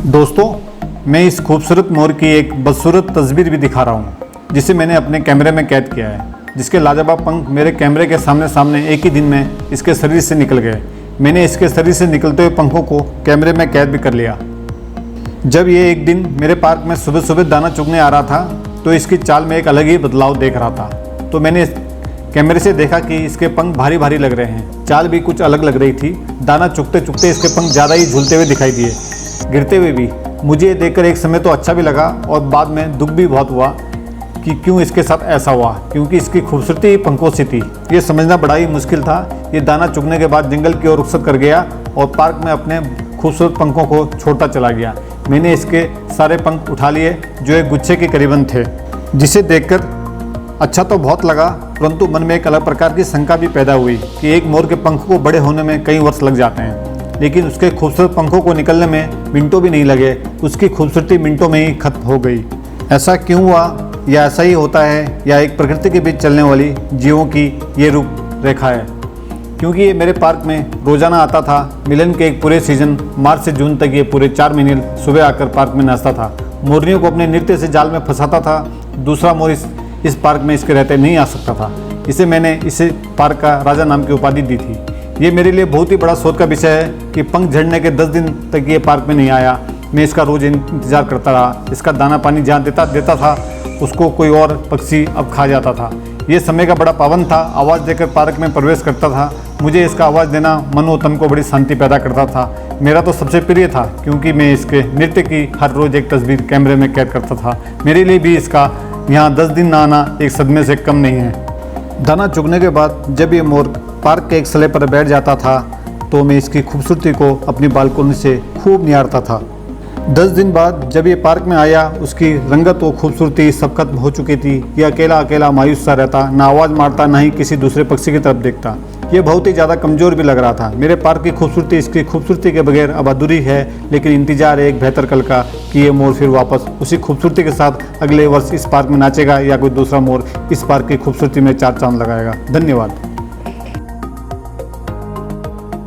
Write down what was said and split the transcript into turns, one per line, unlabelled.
दोस्तों, मैं इस खूबसूरत मोर की एक बदसूरत तस्वीर भी दिखा रहा हूँ, जिसे मैंने अपने कैमरे में कैद किया है। जिसके लाजवाब पंख मेरे कैमरे के सामने सामने एक ही दिन में इसके शरीर से निकल गए। मैंने इसके शरीर से निकलते हुए पंखों को कैमरे में कैद भी कर लिया। जब ये एक दिन मेरे पार्क में सुबह सुबह दाना चुगने आ रहा था, तो इसकी चाल में एक अलग ही बदलाव देख रहा था। तो मैंने कैमरे से देखा कि इसके पंख भारी भारी लग रहे हैं, चाल भी कुछ अलग लग रही थी। दाना चुगते चुगते इसके पंख ज़्यादा ही झूलते हुए दिखाई दिए, गिरते हुए भी। मुझे ये देखकर एक समय तो अच्छा भी लगा और बाद में दुख भी बहुत हुआ कि क्यों इसके साथ ऐसा हुआ, क्योंकि इसकी खूबसूरती ही पंखों से थी। ये समझना बड़ा ही मुश्किल था। ये दाना चुगने के बाद जंगल की ओर रुखसत कर गया और पार्क में अपने खूबसूरत पंखों को छोड़ता चला गया। मैंने इसके सारे पंख उठा लिए, जो एक गुच्छे के करीबन थे, जिसे देखकर अच्छा तो बहुत लगा, परंतु मन में एक अलग प्रकार की शंका भी पैदा हुई कि एक मोर के पंख को बड़े होने में कई वर्ष लग जाते हैं, लेकिन उसके खूबसूरत पंखों को निकलने में मिनटों भी नहीं लगे। उसकी खूबसूरती मिनटों में ही खत्म हो गई। ऐसा क्यों हुआ, या ऐसा ही होता है, या एक प्रकृति के बीच चलने वाली जीवों की ये रूप रेखा है? क्योंकि ये मेरे पार्क में रोजाना आता था। मिलन के एक पूरे सीजन मार्च से जून तक ये पूरे 4 महीने सुबह आकर पार्क में नाचता था, मोरनियों को अपने नृत्य से जाल में फंसाता था। दूसरा मोर इस पार्क में इसके रहते नहीं आ सकता था। इसे मैंने इसे पार्क का राजा नाम की उपाधि दी थी। ये मेरे लिए बहुत ही बड़ा शोध का विषय है कि पंख झड़ने के 10 दिन तक ये पार्क में नहीं आया। मैं इसका रोज़ इंतजार करता रहा। इसका दाना पानी जहाँ देता था, उसको कोई और पक्षी अब खा जाता था। ये समय का बड़ा पाबंद था। आवाज़ देकर पार्क में प्रवेश करता था। मुझे इसका आवाज़ देना मन और तन को बड़ी शांति पैदा करता था। मेरा तो सबसे प्रिय था, क्योंकि मैं इसके नृत्य की हर रोज़ एक तस्वीर कैमरे में कैद करता था। मेरे लिए भी इसका यहाँ 10 दिन ना आना एक सदमे से कम नहीं है। दाना चुगने के बाद जब ये मोर पार्क के एक सले पर बैठ जाता था, तो मैं इसकी खूबसूरती को अपनी बालकोनी से खूब निहारता था। 10 दिन बाद जब ये पार्क में आया, उसकी रंगत और खूबसूरती सब खत्म हो चुकी थी। ये अकेला अकेला मायूस सा रहता, ना आवाज़ मारता, ना ही किसी दूसरे पक्षी की तरफ देखता। ये बहुत ही ज़्यादा कमज़ोर भी लग रहा था। मेरे पार्क की खूबसूरती इसकी खूबसूरती के बगैर अब अधूरी है, लेकिन इंतजार है एक बेहतर कल का कि ये मोर फिर वापस उसी खूबसूरती के साथ अगले वर्ष इस पार्क में नाचेगा, या कोई दूसरा मोर इस पार्क की खूबसूरती में 4 चांद लगाएगा। धन्यवाद।